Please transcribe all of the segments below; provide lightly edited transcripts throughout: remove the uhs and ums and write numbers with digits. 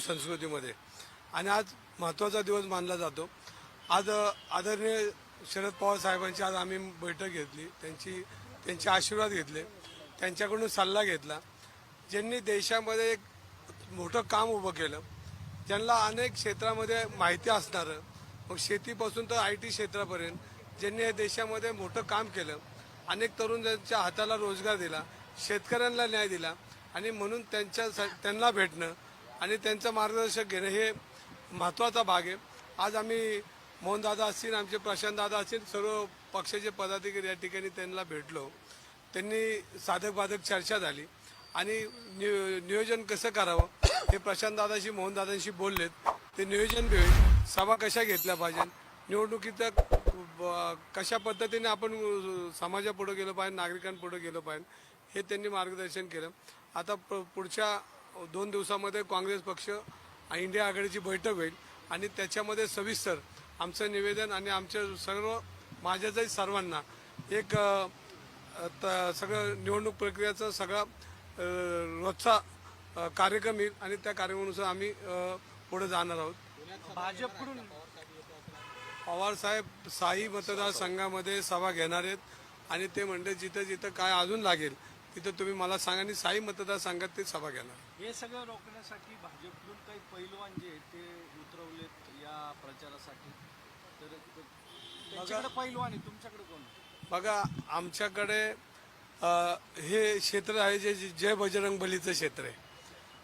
संस्कृतीमध्ये आणि आज महत्त्वाचा दिवस मानला जातो। आज आदरणीय शरद पवार साहेबांची आज आम्ही बैठक घेतली, त्यांचे आशीर्वाद घेतले, त्यांच्याकडून सल्ला घेतला। ज्यांनी देशामध्ये एक मोठं काम उभं केलं, ज्यांना अनेक क्षेत्रामध्ये माहिती असणारं, मग शेतीपासून तर IT क्षेत्रापर्यंत ज्यांनी या देशामध्ये मोठं काम केलं, अनेक तरुणांच्या हाताला रोजगार दिला, शेतकऱ्यांना न्याय दिला आणि म्हणून त्यांना भेटणं आणि त्यांचं मार्गदर्शन घेणं हे महत्त्वाचा भाग आहे। आज आम्ही मोहनदादा असतील, आमचे प्रशांतदादा असतील, सर्व पक्षाचे पदाधिकारी या ठिकाणी त्यांना भेटलो। त्यांनी साधक बाधक चर्चा झाली आणि नियोजन कसं करावं हे प्रशांतदादाशी मोहनदादांशी बोललेत। ते नियोजन बी होईल, सभा कशा घेतल्या पाहिजे, निवडणुकीचं कशा पद्धतीने आपण समाजापुढे गेलो पाहिजे, नागरिकांपुढे गेलो पाहिजे हे त्यांनी मार्गदर्शन केलं। आता पुढच्या 2 दिवसामध्ये काँग्रेस पक्ष इंडिया आघाडीची बैठक होईल आणि त्याच्यामध्ये सविस्तर आमचं निवेदन आणि आमच्या सर्व माझ्याही सर्वांना एक सगळं निवडणूक प्रक्रियेचा सगळा रोजचा कार्यक्रम येईल आणि त्या कार्यक्रमानुसार आम्ही पुढे जाणार आहोत। भाजपकडून पवार साहेब साई मतदारसंघामध्ये सभा घेणार आहेत आणि ते म्हणजे जिथं जिथं काय अजून लागेल तिथं तुम्ही मला सांगा आणि साई मतदारसंघात ते सभा घेणार। हे सगळं रोखण्यासाठी भाजपकडून काही पैलवान जे ते उतरवलेत या प्रचारासाठी, तर त्यांच्याकडे पैलवान आहे, तुमच्याकडे कोण? बघा, आमच्याकडे हे क्षेत्र आहे जे जय बजरंग बलीचं क्षेत्र आहे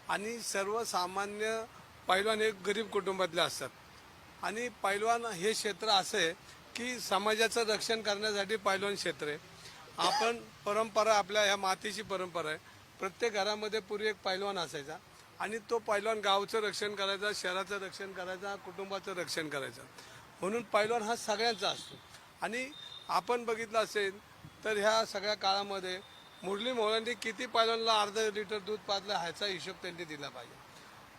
आणि सर्वसामान्य पैलवान हे गरीब कुटुंबातले असतात आणि पैलवान हे क्षेत्र असं आहे की समाजाचं रक्षण करण्यासाठी पैलवान क्षेत्र आहे। आपण परंपरा, आपल्या ह्या मातीची परंपरा आहे, प्रत्येक घरामध्ये पूर्वी एक पैलवान असायचा आणि तो पैलवान गावचं रक्षण करायचा, शहराचं रक्षण करायचा, कुटुंबाचं रक्षण करायचं, म्हणून पैलवान हा सगळ्यांचा असतो। आणि आपण बघितलं असेल तर ह्या सगळ्या काळामध्ये मुरली मोहल्यांनी किती पैलवानला अर्धा लिटर दूध पाजलं ह्याचा हिशोब त्यांनी दिला पाहिजे।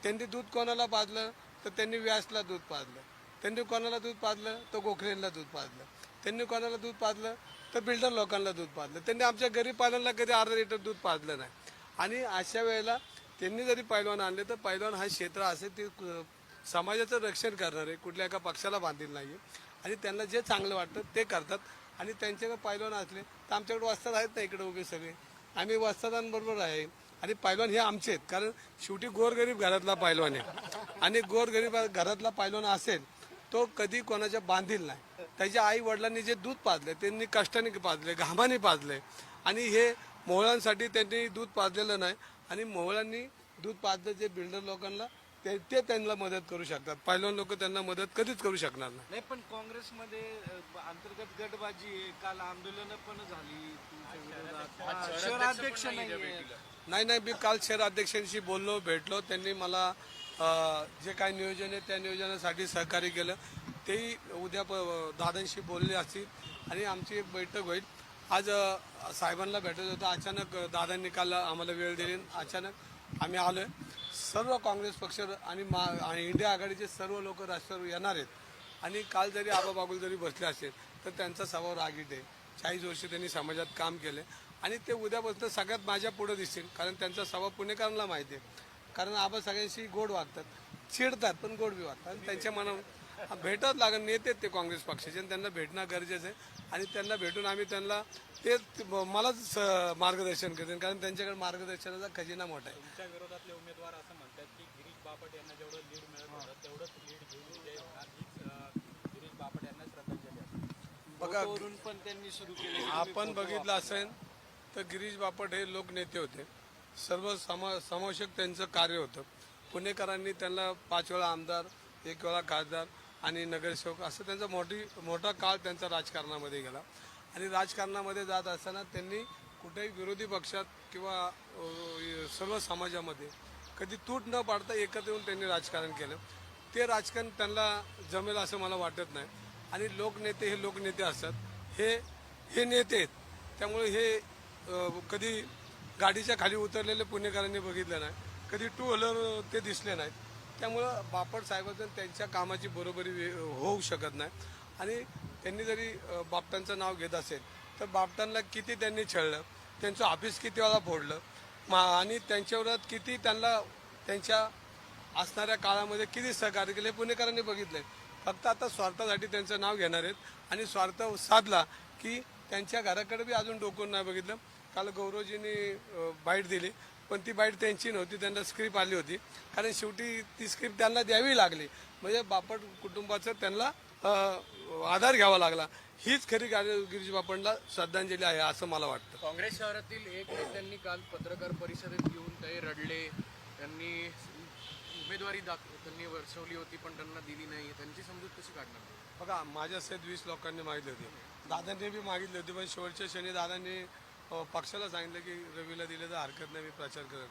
त्यांनी दूध कोणाला पाजलं तर त्यांनी व्यासला दूध पाजलं, त्यांनी कोणाला दूध पाजलं तर गोखलेंना दूध पाजलं, त्यांनी कोणाला दूध पाजलं तर बिल्डर लोकांना दूध पाजलं, त्यांनी आमच्या गरीब पैलवानला कधी अर्धा लिटर दूध पाजलं नाही। आणि अशा वेळेला त्यांनी जरी पैलवान आणले तर पैलवान हा क्षेत्र असेल ते समाजाचं रक्षण करणार आहे, कुठल्या एका पक्षाला बांधील नाही आहे आणि त्यांना जे चांगलं वाटतं ते करतात। आणि त्यांच्याकडे पैलवान असले तर आमच्याकडे वस्ताद आहेत ना, इकडे उभे सगळे आम्ही वस्तादांबरोबर आहे आणि पैलवान हे आमचे आहेत, कारण शेवटी गोरगरीब घरातला पैलवान आहे आणि गोरगरीब घरातला पैलवान असेल तो कधी कोणाच्या बांधील नाही। त्याच्या आई वडिलांनी जे दूध पाजले त्यांनी कष्टाने पाजले, घामाने पाजले आणि हे मोहळांसाठी त्यांनी दूध पाजलेलं नाही आणि मोहळांनी दूध पाजलं जे बिल्डर लोकांना ते त्यांना मदत करू शकतात, पैलवान लोक त्यांना मदत कधीच करू शकणार नाही। पण काँग्रेसमध्ये अंतर्गत गटबाजी आहे, काल आंदोलनं पण झाली, शहराध्यक्ष नाही, मी काल शहराध्यक्षांशी बोललो, भेटलो, त्यांनी मला जे काही नियोजन आहे त्या नियोजनासाठी सहकार्य केलं। तेही उद्या दादांशी बोलले असतील आणि आमची एक बैठक होईल। आज साहेबांना भेटत होतं, अचानक दादांनी काल आम्हाला वेळ दिली, अचानक आम्ही आलोय। सर्व काँग्रेस पक्ष आणि इंडिया आघाडीचे सर्व लोक राष्ट्रावर येणार आहेत आणि काल जरी आबा बागुल जरी बसले असेल तर त्यांचा स्वभाव रागीट आहे। 40 वर्ष त्यांनी समाजात काम केले आणि ते उद्यापासून सगळ्यात माझ्या पुढे दिसतील, कारण त्यांचा स्वभाव पुणेकरांना माहिती आहे, कारण आबा सगळ्यांशी गोड वागतात, चिडतात पण गोड बी वागतात आणि त्यांच्या मनावर भेटत लागत नेते ते काँग्रेस पक्षाचे आणि त्यांना भेटणं गरजेचं आहे आणि त्यांना भेटून आम्ही त्यांना ते मलाच मार्गदर्शन करतील, कारण त्यांच्याकडे मार्गदर्शनाचा खजिना मोठा आहे। तुमच्या विरोधातले उमेदवार असं म्हणतात की गिरीश बापट यांना जेवढं लीड मिळत होतं तेवढंच लीड घेऊन विजय होणार, हीच गिरीश बापट यांना श्रद्धांजली आहे। बघा, पण त्यांनी सुरू केले, आपण बघितलं असेल तर गिरीश बापट हे लोकनेते होते, सर्व समावेशक त्यांचं कार्य होतं। पुणेकरांनी त्यांना 5 वेळा आमदार, 1 वेळा खासदार आणि नगरसेवक असं त्यांचा मोठा काळ त्यांचा राजकारणामध्ये गेला आणि राजकारणामध्ये जात असताना त्यांनी कुठेही विरोधी पक्षात किंवा सर्व समाजामध्ये कधी तूट न पाडता एकत्र येऊन त्यांनी राजकारण केलं। ते राजकारण त्यांना जमेल असं मला वाटत नाही आणि लोकनेते हे लोकनेते असतात, हे नेते आहेत, त्यामुळे हे कधी गाडीच्या खाली उतरलेले पुणेकरांनी बघितलं नाही, कधी 2 व्हीलर ते दिसले नाहीत, त्यामुळं बापट साहेबांचं त्यांच्या कामाची बरोबरी होऊ शकत नाही। आणि त्यांनी जरी बापटांचं नाव घेत असेल तर बापटांना किती त्यांनी छळलं, त्यांचं ऑफिस किती वेळा फोडलं आणि त्यांच्यावर किती त्यांना त्यांच्या असणाऱ्या काळामध्ये किती सहकार्य केले पुणेकरांनी बघितलंय. फक्त आता स्वार्थासाठी त्यांचं नाव घेणार आहेत आणि स्वार्थ साधला की त्यांच्या घराकडे बी अजून डोकून नाही बघितलं. काल गौरवजींनी बाईट दिली, पण ती बाईट त्यांची नव्हती, त्यांना स्क्रिप्ट आली होती. कारण शेवटी ती स्क्रिप्ट त्यांना द्यावी लागली, म्हणजे बापट कुटुंबाचं त्यांना आधार घ्यावा लागला. हीच खरी गिरीश बापटला श्रद्धांजली आहे असं मला वाटतं. काँग्रेस शहरातील एक नेत्यांनी काल पत्रकार परिषदेत येऊन ते रडले. त्यांनी उमेदवारी त्यांनी वर्षवली होती पण त्यांना दिली नाही. त्यांची समजूत कशी काढणार? बघा, माझ्या सहित 20 लोकांनी मागितली होती, दादांनी बी मागितली होती, पण शेवटच्या क्षणी दादांनी पक्षाला सांगितलं की रवीला दिलं तर हरकत नाही, मी प्रचार करेन.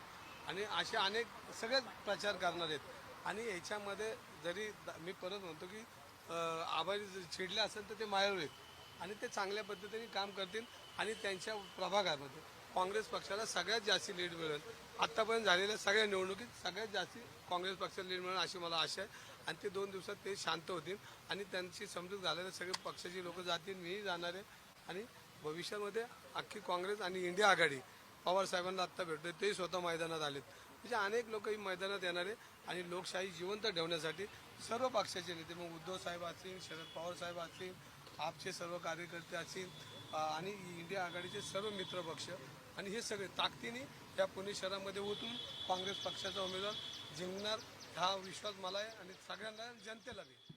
आणि असे अनेक सगळेच प्रचार करणार आहेत. आणि याच्यामध्ये जरी मी परत म्हणतो की आभारी चिडले असेल तर ते मायाळू आहेत आणि ते चांगल्या पद्धतीने काम करतील. आणि त्यांच्या प्रभागामध्ये काँग्रेस पक्षाला सगळ्यात जास्त लीड मिळेल. आत्तापर्यंत झालेल्या सगळ्या निवडणुकीत सगळ्यात जास्त काँग्रेस पक्षाला लीड मिळेल अशी मला आशा आहे. आणि ते 2 दिवसात ते शांत होतील आणि त्यांची समजूत झालेल्या सगळे पक्षाची लोक जातील, मीही जाणार आहे. आणि भविष्यामध्ये अख्खी काँग्रेस आणि इंडिया आघाडी पवार साहेबांना आत्ता भेटतोय, ते स्वतः मैदानात आलेत. म्हणजे अनेक लोक ही मैदानात येणार आहे. आणि लोकशाही जिवंत ठेवण्यासाठी सर्व पक्षाचे नेते, मग उद्धव साहेब असतील, शरद पवार साहेब असतील, आपचे सर्व कार्यकर्ते असतील आणि इंडिया आघाडीचे सर्व मित्र पक्ष आणि हे सगळे ताकदीने या पुणे शहरामध्ये उतरून काँग्रेस पक्षाचा उमेदवार जिंकणार हा विश्वास मला आहे आणि सगळ्यांना जनतेला बी.